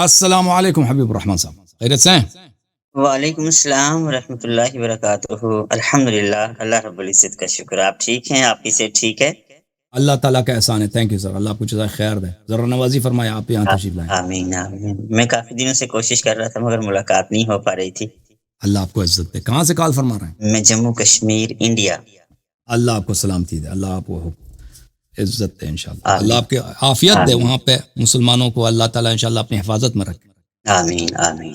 السلام علیکم حبیب الرحمن صاحب، خیریت سے ہیں؟ وعلیکم السلام ورحمۃ اللہ وبرکاتہ۔ الحمد للہ، اللہ رب العزت کا شکر۔ آپ ٹھیک ہیں؟ آپ کی صحت ٹھیک ہے؟ اللہ تعالیٰ کا احسان ہے، تھینک یو سر، اللہ آپ کو جزائے خیر دے، ذرا نوازی فرمائے، آپ یہاں تشریف لائیں۔ آمین آمین۔ میں کافی دنوں سے کوشش کر رہا تھا مگر ملاقات نہیں ہو پا رہی تھی۔ اللہ آپ کو عزت دے۔ کہاں سے کال فرما رہے ہیں؟ میں جموں کشمیر، انڈیا۔ اللہ آپ کو سلامتی دے، اللہ آپ کو عزت دے انشاءاللہ، اللہ آمین آپ کے عافیت دے، آمین وہاں پہ مسلمانوں کو اللہ تعالیٰ انشاءاللہ اپنی حفاظت میں رکھے۔ آمین آمین۔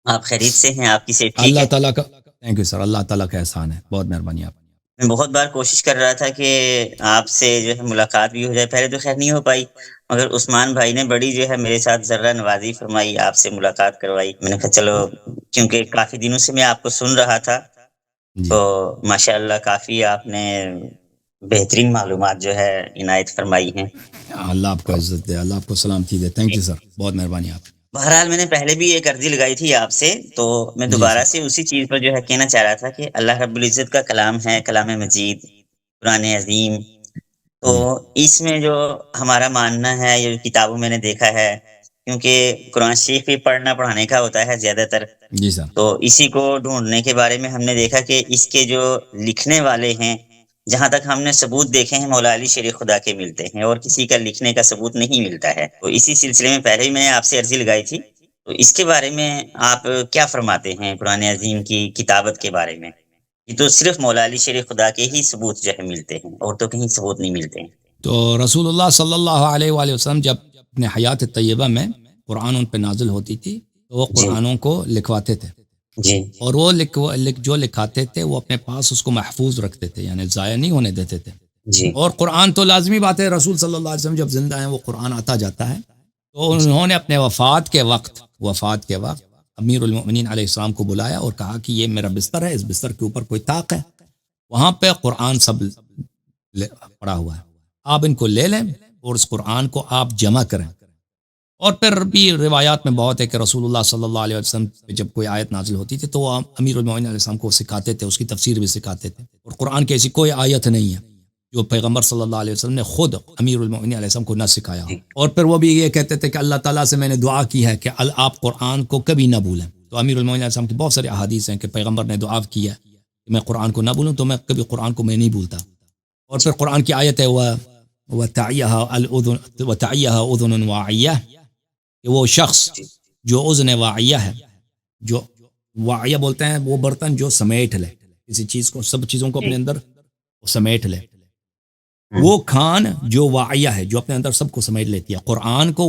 آپ خیریت سے ہیں؟ آپ کی صحت ٹھیک اللہ ہے؟ تعالیٰ کا تھینک یو سر، اللہ تعالیٰ کا احسان ہے، بہت مہربانی آپ۔ میں بہت بار کوشش کر رہا تھا کہ آپ سے جو ہے ملاقات بھی ہو جائے، پہلے تو خیر نہیں ہو پائی، مگر عثمان بھائی نے بڑی جو ہے میرے ساتھ ذرہ نوازی فرمائی، آپ سے ملاقات کروائی۔ میں نے کہا چلو، کیونکہ کافی دنوں سے میں آپ کو سن رہا تھا، جی تو ماشاء اللہ کافی آپ نے بہترین معلومات جو ہے عنایت فرمائی ہیں۔ اللہ آپ کو عزت دے، اللہ آپ کو سلامتی دے، تھینک یو سر، بہت مہربانی آپ۔ بہرحال میں نے پہلے بھی ایک عرضی لگائی تھی آپ سے، تو میں جی دوبارہ سر، سے اسی چیز پر جو ہے کہنا چاہ رہا تھا کہ اللہ رب العزت کا کلام ہے، کلام مجید، قرآن عظیم، تو جی اس میں جو ہمارا ماننا ہے، یہ کتابوں میں نے دیکھا ہے، کیونکہ قرآن شریف بھی پڑھنا پڑھانے کا ہوتا ہے زیادہ تر، جی سر، تو اسی کو ڈھونڈنے کے بارے میں ہم نے دیکھا کہ اس کے جو لکھنے والے ہیں، جہاں تک ہم نے ثبوت دیکھے ہیں، مولا علی شیر خدا کے ملتے ہیں، اور کسی کا لکھنے کا ثبوت نہیں ملتا ہے۔ تو اسی سلسلے میں پہلے ہی میں نے آپ سے عرضی لگائی تھی، تو اس کے بارے میں آپ کیا فرماتے ہیں؟ قرآن عظیم کی کتابت کے بارے میں یہ تو صرف مولا علی شیر خدا کے ہی ثبوت جو ہے ملتے ہیں، اور تو کہیں ثبوت نہیں ملتے ہیں۔ تو رسول اللہ صلی اللہ علیہ وآلہ وسلم جب اپنے حیات طیبہ میں قرآن ان پہ نازل ہوتی تھی تو وہ جی قرآنوں کو لکھواتے تھے، جی اور وہ جو لکھاتے تھے وہ اپنے پاس اس کو محفوظ رکھتے تھے، یعنی ضائع نہیں ہونے دیتے تھے۔ جی اور قرآن تو لازمی بات ہے، رسول صلی اللہ علیہ وسلم جب زندہ ہیں وہ قرآن آتا جاتا ہے، تو انہوں نے اپنے وفات کے وقت امیر المؤمنین علیہ السلام کو بلایا اور کہا کہ یہ میرا بستر ہے، اس بستر کے اوپر کوئی طاق ہے، وہاں پہ قرآن سب پڑا ہوا ہے، آپ ان کو لے لیں اور اس قرآن کو آپ جمع کریں۔ اور پھر بھی روایات میں بہت ہے کہ رسول اللہ صلی اللہ علیہ وسلم پہ جب کوئی آیت نازل ہوتی تھی تو وہ امیر المؤمنین علیہ السلام کو سکھاتے تھے، اس کی تفسیر بھی سکھاتے تھے، اور قرآن کی ایسی کوئی آیت نہیں ہے جو پیغمبر صلی اللہ علیہ وسلم نے خود امیر المؤمنین علیہ السلام کو نہ سکھایا ہو۔ اور پھر وہ بھی یہ کہتے تھے کہ اللہ تعالیٰ سے میں نے دعا کی ہے کہ آپ قرآن کو کبھی نہ بھولیں۔ تو امیر المؤمنین علیہ السلام کی بہت ساری احادیث ہیں کہ پیغمبر نے دعا کی ہے کہ میں قرآن کو نہ بھولوں، تو میں کبھی قرآن کو میں نہیں بھولتا۔ اور پھر قرآن کی آیت ہے وَتَعِيَّهَا أُذُنٌ وَاعِيَةٌ، کہ وہ شخص جو اذن واعیہ ہے، جو واعیہ بولتے ہیں وہ برتن جو سمیٹ لے کسی چیز کو، سب چیزوں کو اپنے اندر سمیٹ لے، وہ کھان جو واعیہ ہے، جو اپنے اندر سب کو سمیٹ لیتی ہے قرآن کو،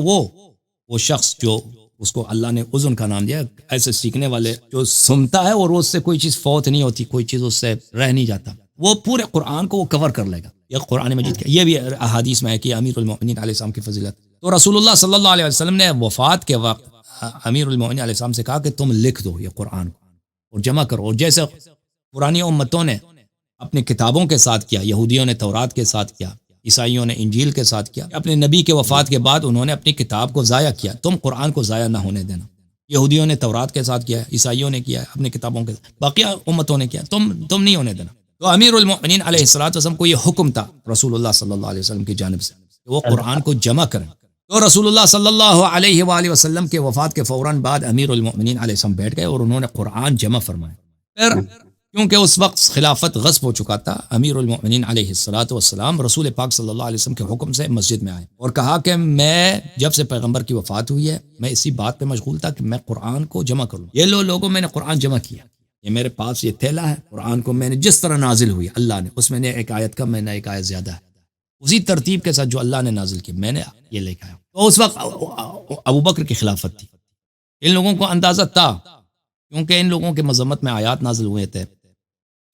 وہ شخص جو اس کو اللہ نے اذن کا نام دیا، ایسے سیکھنے والے جو سنتا ہے اور اس سے کوئی چیز فوت نہیں ہوتی، کوئی چیز اس سے رہ نہیں جاتا، وہ پورے قرآن کو وہ کور کر لے گا۔ یہ قرآن مجید کا یہ بھی احادیث میں ہے کہ امیر المؤمنین علیہ السلام کی فضیلت۔ تو رسول اللہ صلی اللہ علیہ وسلم نے وفات کے وقت امیر المؤمنین علیہ السلام سے کہا کہ تم لکھ دو یہ قرآن کو اور جمع کرو، اور جیسے پرانی امتوں نے اپنی کتابوں کے ساتھ کیا، یہودیوں نے تورات کے ساتھ کیا، عیسائیوں نے انجیل کے ساتھ کیا، اپنے نبی کے وفات کے بعد انہوں نے اپنی کتاب کو ضائع کیا، تم قرآن کو ضائع نہ ہونے دینا۔ یہودیوں نے تورات کے ساتھ کیا، عیسائیوں نے کیا اپنی کتابوں کے ساتھ، باقی امتوں نے کیا، تم نہیں ہونے دینا۔ تو امیر المؤمنین علیہ السلام کو یہ حکم تھا رسول اللہ صلی اللہ علیہ وسلم کی جانب سے کہ وہ قرآن کو جمع کریں۔ تو رسول اللہ صلی اللہ علیہ وآلہ وسلم کے وفات کے فوراً بعد امیر المؤمنین علیہ السلام بیٹھ گئے اور انہوں نے قرآن جمع فرمایا۔ پھر کیونکہ اس وقت خلافت غصب ہو چکا تھا، امیر المؤمنین علیہ السلام رسول پاک صلی اللہ علیہ وسلم کے حکم سے مسجد میں آئے اور کہا کہ میں جب سے پیغمبر کی وفات ہوئی ہے میں اسی بات پہ مشغول تھا کہ میں قرآن کو جمع کروں۔ یہ لوگوں میں نے قرآن جمع کیا، یہ میرے پاس یہ تھیلا ہے، قرآن کو میں نے جس طرح نازل ہوئی اللہ نے، اس میں نے ایک آیت کم، میں نے ایک آیت زیادہ ہے، اسی ترتیب کے ساتھ جو اللہ نے نازل کی میں نے یہ لے کے آیا۔ تو اس وقت ابو بکر کی خلافت تھی، ان لوگوں کو اندازہ تھا کیونکہ ان لوگوں کے مذمت میں آیات نازل ہوئے تھے،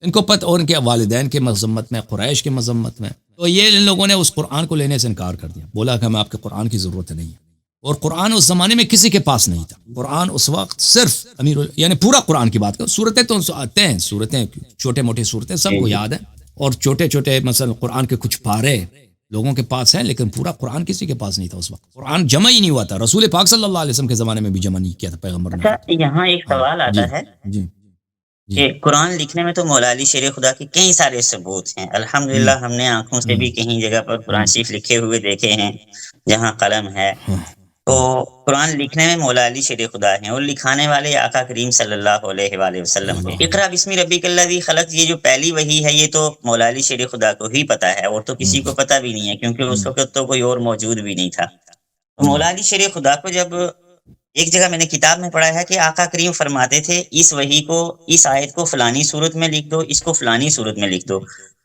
ان کو پتہ، اور ان کے والدین کے مذمت میں، قریش کے مذمت میں، تو یہ ان لوگوں نے اس قرآن کو لینے سے انکار کر دیا، بولا کہ ہمیں آپ کے قرآن کی ضرورت نہیں ہے۔ اور قرآن اس زمانے میں کسی کے پاس نہیں تھا، قرآن اس وقت صرف یعنی پورا قرآن کی بات کرو، صورتیں تو آتے ہیں، صورتیں چھوٹے موٹے صورتیں سب کو یاد ہیں، اور چھوٹے چھوٹے مثلا قرآن کے کچھ پارے لوگوں کے پاس ہیں، لیکن پورا قرآن کسی کے پاس نہیں تھا اس وقت، قرآن جمع ہی نہیں ہوا تھا، رسول پاک صلی اللہ علیہ وسلم کے زمانے میں بھی جمع نہیں کیا تھا پیغمبر نے۔ اچھا، یہاں ایک سوال آتا ہے جی کہ قرآن لکھنے میں تو مولا علی شیر خدا کے کئی سارے ثبوت ہیں، الحمدللہ ہم نے آنکھوں سے بھی کہیں جگہ پر قرآن شریف لکھے ہوئے دیکھے ہیں جہاں قلم ہے، تو قرآن لکھنے میں مولا علی شیر خدا ہیں اور لکھانے والے آقا کریم صلی اللہ علیہ وآلہ وسلم ہیں. اقرا بسم ربک الذی خلق، یہ جو پہلی وحی ہے یہ تو مولا علی شیر خدا کو ہی پتا ہے، اور تو کسی کو پتا بھی نہیں ہے، کیونکہ اس وقت تو کوئی اور موجود بھی نہیں تھا. تو مولا علی شیر خدا کو جب ایک جگہ میں نے کتاب میں پڑھا ہے کہ آقا کریم فرماتے تھے اس وحی کو، اس آیت کو فلانی صورت میں لکھ دو، اس کو فلانی صورت میں لکھ دو.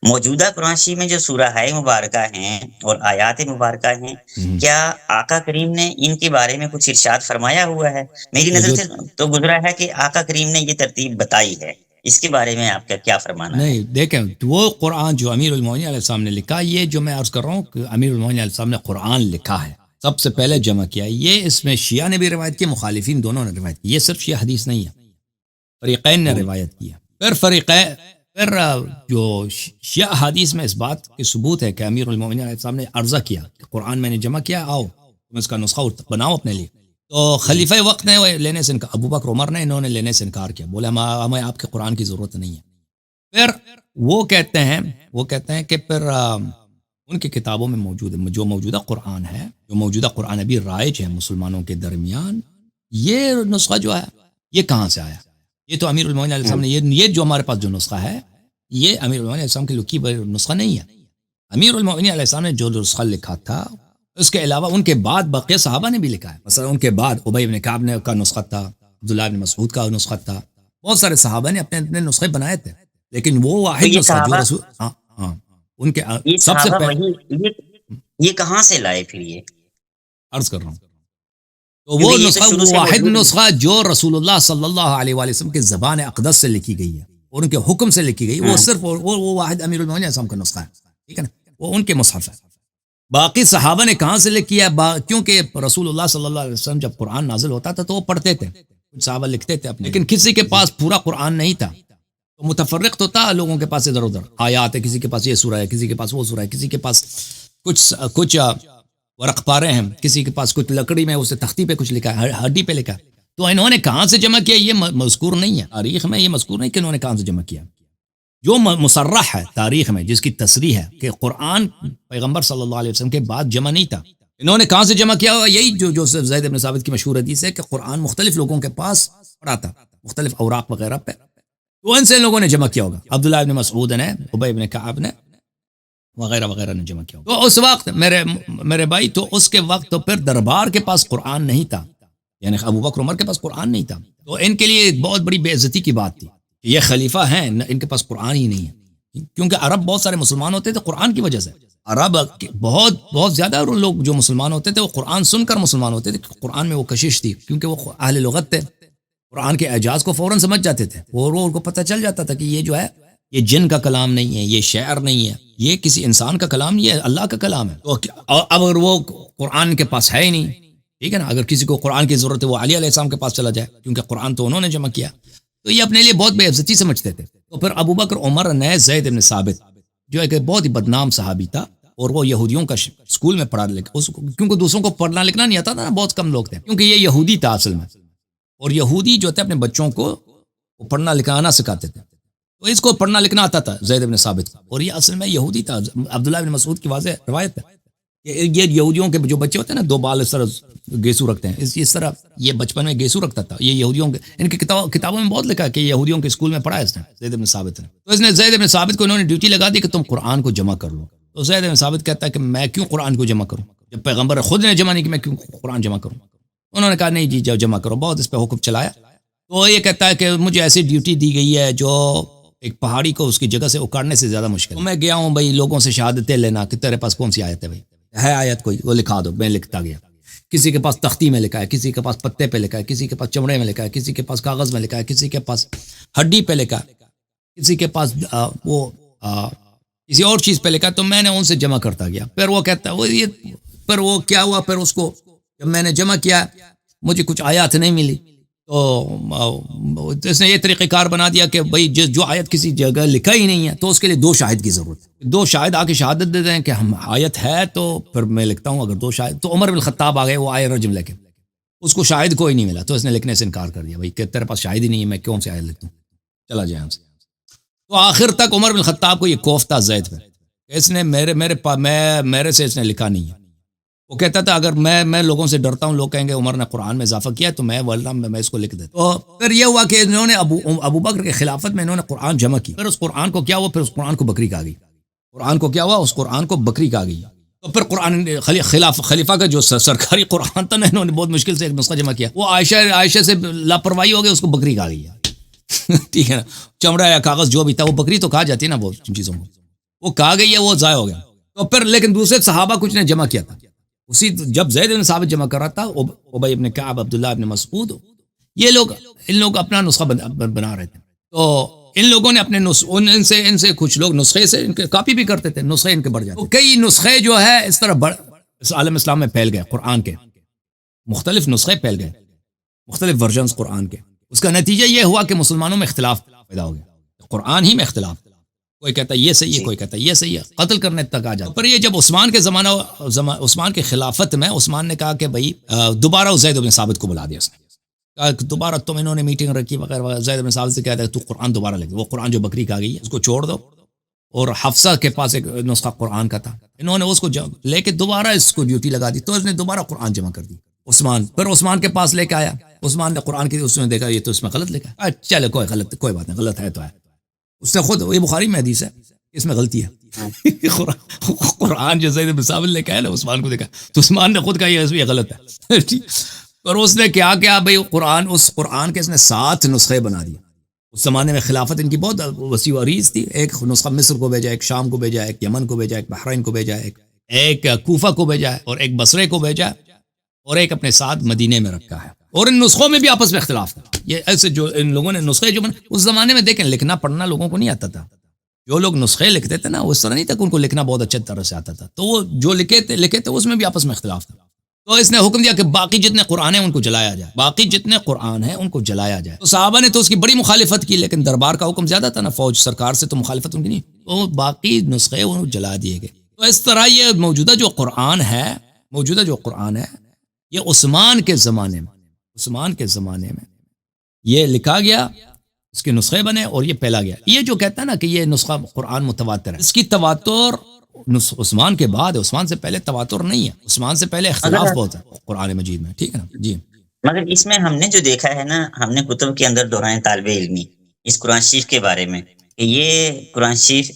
موجودہ قرآن شریف میں جو سورہ ہے مبارکہ ہیں اور آیات مبارکہ ہیں، کیا آقا کریم نے ان کے بارے میں کچھ ارشاد فرمایا ہوا ہے؟ میری نظر سے تو گزرا ہے کہ آقا کریم نے یہ ترتیب بتائی ہے. اس کے بارے میں آپ کا کیا فرمانا ہے؟ نہیں دیکھیں، وہ قرآن جو امیر المومنین علیہ السلام نے لکھا، یہ جو میں عرض کر رہا ہوں کہ امیر المومنین علیہ السلام نے قرآن لکھا ہے، سب سے پہلے جمع کیا. یہ اس میں شیعہ نے بھی روایت کی، مخالفین دونوں نے روایت کی. یہ صرف شیعہ حدیث نہیں ہے، فریقین نے روایت کی ہے. پھر جو شیعہ حدیث میں اس بات کی ثبوت ہے کہ امیر المومنین علیہ السلام نے عرضہ کیا کہ قرآن میں نے جمع کیا، آؤ تم اس کا نسخہ بناؤ اپنے لیے. تو خلیفہ وقت نے لینے سے انکار، ابو بکر عمر نے انہوں نے لینے سے انکار کیا، بولے ہمیں آپ کے قرآن کی ضرورت نہیں ہے. پھر وہ کہتے ہیں کہ پھر ان کی کتابوں میں موجود ہے، جو موجودہ قرآن ہے، جو موجودہ قرآن ابھی رائج ہے مسلمانوں کے درمیان، یہ نسخہ جو ہے یہ کہاں سے آیا؟ یہ تو امیر المومنین علیہ السلام نے یہ جو ہمارے پاس جو نسخہ ہے، یہ امیر المومنین علیہ السلام کی لکھی نسخہ نہیں ہے. امیر المومنین علیہ السلام نے جو نسخہ لکھا تھا، اس کے علاوہ ان کے بعد بقیہ صحابہ نے بھی لکھا ہے. مثلا ان کے بعد ابی بن کعب نے کا نسخہ تھا، عبداللہ بن مسعود کا نسخہ تھا، بہت سارے صحابہ نے اپنے اپنے نسخے بنائے تھے، لیکن وہ واحد نسخہ جو رسول ان کے سب سے پہلے یہ کہاں سے لائے پھر یہ عرض کر رہا ہوں. تو وہ نسخہ، وہ واحد نسخہ جو رسول اللہ صلی اللہ علیہ وآلہ وسلم کی زبان اقدس سے لکھی گئی ہے اور ان کے حکم سے لکھی گئی، وہ صرف وہ واحد امیر المومنین علیہ السلام کا نسخہ ہے. ٹھیک ہے نا، وہ ان کے مصحف ہے. باقی صحابہ نے کہاں سے لکھی ہے؟ کیونکہ رسول اللہ صلی اللہ علیہ وسلم جب قرآن نازل ہوتا تھا تو وہ پڑھتے تھے، کچھ صحابہ لکھتے تھے اپنے، لیکن کسی کے پاس پورا قرآن نہیں تھا، تو متفرق تو تھا لوگوں کے پاس ادھر ادھر آیات ہے، کسی کے پاس یہ سورہ ہے، کسی کے پاس وہ سورہ ہے، کسی کے پاس کچھ ورق پارے ہیں، کسی کے پاس کچھ لکڑی میں اسے تختی پہ کچھ لکھا ہے، ہڈی پہ لکھا ہے. تو انہوں نے کہاں سے جمع کیا یہ مذکور نہیں ہے تاریخ میں، یہ مذکور نہیں کہ انہوں نے کہاں سے جمع کیا. جو مصرح ہے تاریخ میں، جس کی تصریح ہے کہ قرآن پیغمبر صلی اللہ علیہ وسلم کے بعد جمع نہیں تھا، انہوں نے کہاں سے جمع کیا ہوا؟ یہی جو زید بن ثابت کی مشہور حدیث ہے کہ قرآن مختلف لوگوں کے پاس پڑا تھا، مختلف اوراق وغیرہ پہ، تو ان سے لوگوں نے جمع کیا ہوگا. عبداللہ بن مسعود نے، ابی بن کعب نے، وغیرہ وغیرہ نے جمع کیا ہوگا. تو اس وقت میرے بھائی، تو اس کے وقت تو پھر دربار کے پاس قرآن نہیں تھا، یعنی ابو بکر عمر کے پاس قرآن نہیں تھا. تو ان کے لیے ایک بہت بڑی بے عزتی کی بات تھی کہ یہ خلیفہ ہیں، ان کے پاس قرآن ہی نہیں ہے. کیونکہ عرب بہت سارے مسلمان ہوتے تھے قرآن کی وجہ سے، عرب بہت زیادہ لوگ جو مسلمان ہوتے تھے وہ قرآن سن کر مسلمان ہوتے تھے. قرآن میں وہ کشش تھی، کیونکہ وہ اہل لغت تھے، قرآن کے اعجاز کو فوراً سمجھ جاتے تھے، اور ان کو پتہ چل جاتا تھا کہ یہ جو ہے یہ جن کا کلام نہیں ہے، یہ شعر نہیں ہے، یہ کسی انسان کا کلام نہیں ہے، اللہ کا کلام ہے. تو اب اگر وہ قرآن کے پاس ہے ہی نہیں، ٹھیک ہے نا، اگر کسی کو قرآن کی ضرورت ہے وہ علی علیہ السلام کے پاس چلا جائے، کیونکہ قرآن تو انہوں نے جمع کیا. تو یہ اپنے لیے بہت بے عزتی سمجھتے تھے. تو پھر ابو بکر عمر نے زید بن ثابت، جو ایک بہت ہی بدنام صحابی تھا، اور وہ یہودیوں کا اسکول میں پڑھا لکھا، کیونکہ دوسروں کو پڑھنا لکھنا نہیں آتا تھا نا، بہت کم لوگ تھے، کیونکہ یہ یہودی تھا اصل میں، اور یہودی جو تھے اپنے بچوں کو وہ پڑھنا لکھنا سکھاتے تھے. تو اس کو پڑھنا لکھنا آتا تھا زید بن ثابت، اور یہ اصل میں یہودی تھا. عبداللہ بن مسعود کی واضح روایت ہے کہ یہ یہودیوں کے جو بچے ہوتے ہیں نا، دو بال اس طرح گیسو رکھتے ہیں، اس طرح یہ بچپن میں گیسو رکھتا تھا. یہ یہودیوں کے، ان کی کتابوں میں بہت لکھا ہے کہ یہودیوں کے اسکول میں پڑھا ہے اس نے، زید بن ثابت نے. تو اس نے زید بن ثابت کو انہوں نے ڈیوٹی لگا دی کہ تم قرآن کو جمع کر لو. تو زید بن ثابت کہتا ہے کہ میں کیوں قرآن کو جمع کروں، جب پیغمبر خود نے جمع نہیں کہ میں کیوں قرآن جمع کروں. انہوں نے کہا نہیں جی، جمع کرو. بہت اس پہ حکم چلایا. تو یہ کہتا ہے کہ مجھے ایسی ڈیوٹی دی گئی ہے جو ایک پہاڑی کو اس کی جگہ سے اکاڑنے سے زیادہ مشکل ہے. تو میں گیا ہوں بھائی لوگوں سے شہادتیں لینا کہ تیرے پاس کون سی آیت ہے، بھائی ہے آیت کوئی، وہ لکھا دو. میں لکھتا گیا. کسی کے پاس تختی میں لکھا ہے، کسی کے پاس پتے پہ لکھا ہے، کسی کے پاس چمڑے میں لکھا ہے، کسی کے پاس کاغذ میں لکھا ہے، کسی کے پاس ہڈی پہ لکھا ہے، کسی کے پاس کسی اور چیز پہ لکھا. تو میں نے ان سے جمع کرتا گیا. پھر وہ کہتا ہے پھر وہ کیا ہوا، پھر اس کو جب میں نے جمع کیا مجھے کچھ آیات نہیں ملی. تو اس نے یہ طریقہ کار بنا دیا کہ بھائی جو آیت کسی جگہ لکھا ہی نہیں ہے تو اس کے لیے 2 شاہد کی ضرورت ہے. 2 شاہد آ کے شہادت دے دیں کہ ہم آیت ہے تو پھر میں لکھتا ہوں. اگر 2 شاہد، تو عمر بن الخطاب آ گئے، وہ آئے رجم لے کے، اس کو شاہد کوئی نہیں ملا، تو اس نے لکھنے سے انکار کر دیا. بھائی کہ تیرے پاس شاہد ہی نہیں ہے، میں کیوں سے آیت لکھتا ہوں، چلا جائے ہم سے. تو آخر تک عمر بن الخطاب کو یہ خوف تھا زید پہ، اس نے میرے سے اس نے لکھا نہیں ہے. وہ کہتا تھا اگر میں لوگوں سے ڈرتا ہوں، لوگ کہیں گے عمر نے قرآن میں اضافہ کیا تو میں واللہ میں اس کو لکھ دیتا. تو پھر یہ ہوا کہ انہوں نے ابو بکر کے خلافت میں انہوں نے قرآن جمع کی. پھر اس قرآن کو کیا ہوا، پھر اس قرآن کو بکری کہا گئی. قرآن کو کیا ہوا، اس قرآن کو بکری کہا گئی. تو پھر قرآن خلیفہ کا جو سرکاری قرآن تھا نا، انہوں نے بہت مشکل سے ایک نسخہ جمع کیا. وہ عائشہ سے لاپرواہی ہو گئی، اس کو بکری کہا گئی. ٹھیک ہے نا، چمڑا یا کاغذ جو بھی تھا، وہ بکری تو کہا جاتی ہے نا وہ چیزوں کو، وہ کہا گئی ہے، وہ ضائع ہو گیا. تو پھر لیکن دوسرے صحابہ کچھ نے جمع کیا تھا. اسی جب زید بن ثابت جمع کر رہا تھا، ابی ابن کعب، عبداللہ ابن مسعود، یہ لوگ ان لوگ اپنا نسخہ بنا رہے تھے. تو ان لوگوں نے اپنے ان سے کچھ لوگ نسخے سے ان کے کاپی بھی کرتے تھے، نسخے ان کے بڑھ جاتے. تو کئی نسخے جو ہے اس طرح اس عالم اسلام میں پھیل گئے. قرآن کے مختلف نسخے پھیل گئے، مختلف ورژنز قرآن کے. اس کا نتیجہ یہ ہوا کہ مسلمانوں میں اختلاف پیدا ہو گیا. قرآن ہی میں اختلاف، کوئی کہتا ہے یہ صحیح ہے، کوئی کہتا ہے یہ صحیح ہے، قتل کرنے تک آ جاتا. پر یہ جب عثمان کے عثمان کے خلافت میں عثمان نے کہا کہ بھائی دوبارہ زید بن ثابت کو بلا دیا. اس نے کہا کہ دوبارہ تم، انہوں نے میٹنگ رکھی وغیرہ وغیرہ. زید بن ثابت سے کہتا ہے تو قرآن دوبارہ لکھ دو، وہ قرآن جو بکری کہا گئی ہے اس کو چھوڑ دو. اور حفصہ کے پاس ایک نسخہ قرآن کا تھا، انہوں نے اس کو لے کے دوبارہ اس کو ڈیوٹی لگا دی. تو اس نے دوبارہ قرآن جمع کر دی. پھر عثمان کے پاس لے کے آیا. عثمان نے قرآن کی اس میں دیکھا یہ تو اس میں غلط لکھا. چلے کوئی بات نہیں، غلط ہے تو ہے. اس نے خود، یہ بخاری میں حدیث ہے، اس میں غلطی ہے. قرآن جو زید بن ثابت لے کے آیا نا، عثمان کو دیکھا تو عثمان نے خود کہا یہ غلط ہے. اور اس نے کیا بھائی اس قرآن کے اس نے 7 نسخے بنا دیے. اس زمانے میں خلافت ان کی بہت وسیع و عریض تھی. ایک نسخہ مصر کو بھیجا، ایک شام کو بھیجا، ایک یمن کو بھیجا، ایک بحرین کو بھیجا، ایک کوفہ کو بھیجا، اور ایک بصرے کو بھیجا، اور ایک اپنے ساتھ مدینے میں رکھا ہے. اور ان نسخوں میں بھی آپس میں اختلاف تھا. یہ ایسے جو ان لوگوں نے نسخے جو اس زمانے میں دیکھیں لکھنا پڑھنا لوگوں کو نہیں آتا تھا. جو لوگ نسخے لکھتے تھے نا، اس طرح نہیں تھا کہ ان کو لکھنا بہت اچھے طرح سے آتا تھا. تو وہ جو لکھے تھے اس میں بھی آپس میں اختلاف تھا. تو اس نے حکم دیا کہ باقی جتنے قرآن ہیں ان کو جلایا جائے، باقی جتنے قرآن ہیں ان کو جلایا جائے. تو صحابہ نے تو اس کی بڑی مخالفت کی، لیکن دربار کا حکم زیادہ تھا نا، فوج سرکار سے تو مخالفت ان کی نہیں. تو باقی نسخے وہ جلا دیے گئے. تو اس طرح یہ موجودہ جو قرآن ہے یہ عثمان کے زمانے میں یہ لکھا گیا، اس کے نسخے بنے اور یہ پھیلا گیا. یہ جو کہتا ہے نا کہ یہ نسخہ قرآن متواتر ہے، اس کی تواتر عثمان کے بعد ہے. عثمان سے پہلے تواتر نہیں ہے، عثمان سے پہلے اختلاف بہت ہے قرآن مجید میں. ٹھیک ہے نا جی. مگر اس میں ہم نے جو دیکھا ہے نا، ہم نے کتب کے اندر دوران طالب علمی اس قرآن شریف کے بارے میں کہ یہ قرآن شریف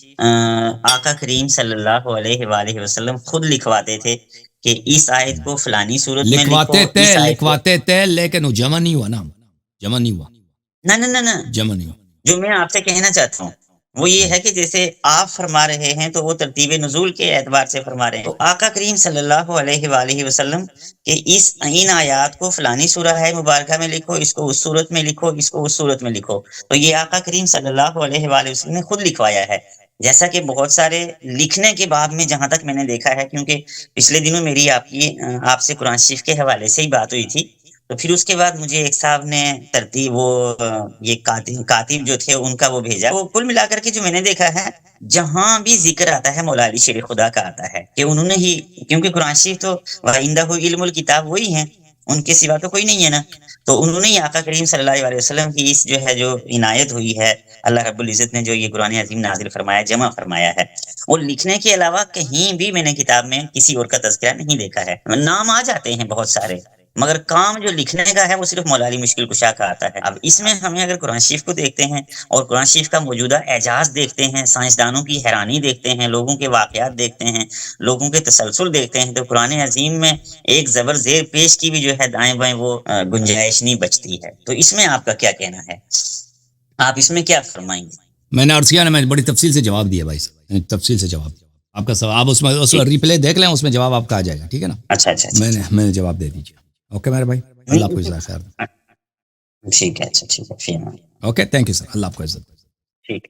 آقا کریم صلی اللہ علیہ وآلہ وسلم خود لکھواتے تھے کہ اس آیت کو فلانی صورت میں لکھواتے تھے لیکن وہ جمع نہیں ہوا نا، جمع نہیں ہوا. نہ جمع نہیں ہوا. جو میں آپ سے کہنا چاہتا ہوں وہ یہ ہے کہ جیسے آپ فرما رہے ہیں تو وہ ترتیب نزول کے اعتبار سے فرما رہے ہیں. تو آقا کریم صلی اللہ علیہ وآلہ وسلم کہ ان آیات کو فلانی سورہ ہے مبارکہ میں لکھو، اس کو اس صورت میں لکھو، اس کو اس صورت میں لکھو، تو یہ آقا کریم صلی اللہ علیہ وآلہ وسلم نے خود لکھوایا ہے. جیسا کہ بہت سارے لکھنے کے باب میں جہاں تک میں نے دیکھا ہے، کیونکہ پچھلے دنوں میری آپ سے قرآن شریف کے حوالے سے ہی بات ہوئی تھی، تو پھر اس کے بعد مجھے ایک صاحب نے ترتیب یہ کاتب جو تھے ان کا وہ بھیجا. وہ کل ملا کر کے جو میں نے دیکھا ہے، جہاں بھی ذکر آتا ہے مولا علی شیر خدا کا آتا ہے کہ انہوں نے ہی، کیونکہ قرآن شریف تو وَعِندَهُ علم الکتاب وہی ہیں، ان کے سوا تو کوئی نہیں ہے نا. تو انہوں نے آقا کریم صلی اللہ علیہ وسلم کی اس جو ہے جو عنایت ہوئی ہے، اللہ رب العزت نے جو یہ قرآن عظیم نازل فرمایا، جمع فرمایا ہے، اور لکھنے کے علاوہ کہیں بھی میں نے کتاب میں کسی اور کا تذکرہ نہیں دیکھا ہے. نام آ جاتے ہیں بہت سارے، مگر کام جو لکھنے کا ہے وہ صرف مولا علی مشکل کشا کا آتا ہے. اب اس میں ہمیں اگر قرآن شریف کو دیکھتے ہیں اور قرآن شریف کا موجودہ اعجاز دیکھتے ہیں، سائنسدانوں کی حیرانی دیکھتے ہیں، لوگوں کے واقعات دیکھتے ہیں، لوگوں کے تسلسل دیکھتے ہیں، تو قرآن عظیم میں ایک زبر زیر پیش کی بھی جو ہے دائیں بائیں وہ گنجائش نہیں بچتی ہے. تو اس میں آپ کا کیا کہنا ہے؟ آپ اس میں کیا فرمائیں گے؟ میں نے عرض کیا نا، میں نے بڑی تفصیل سے جواب دیا بھائی صاحب، تفصیل سے جواب دیا آپ کا سوال. آپ اس میں ریپلے دیکھ لیں، اس میں جواب آپ کا آ جائے گا. ٹھیک ہے نا. اچھا میں نے جواب دے دیجیے. اوکے میرے بھائی، اللہ آپ کو جزائے خیر. ٹھیک ہے. اچھا ٹھیک ہے. Okay, thank you sir. اللہ آپ کو عزت. ٹھیک.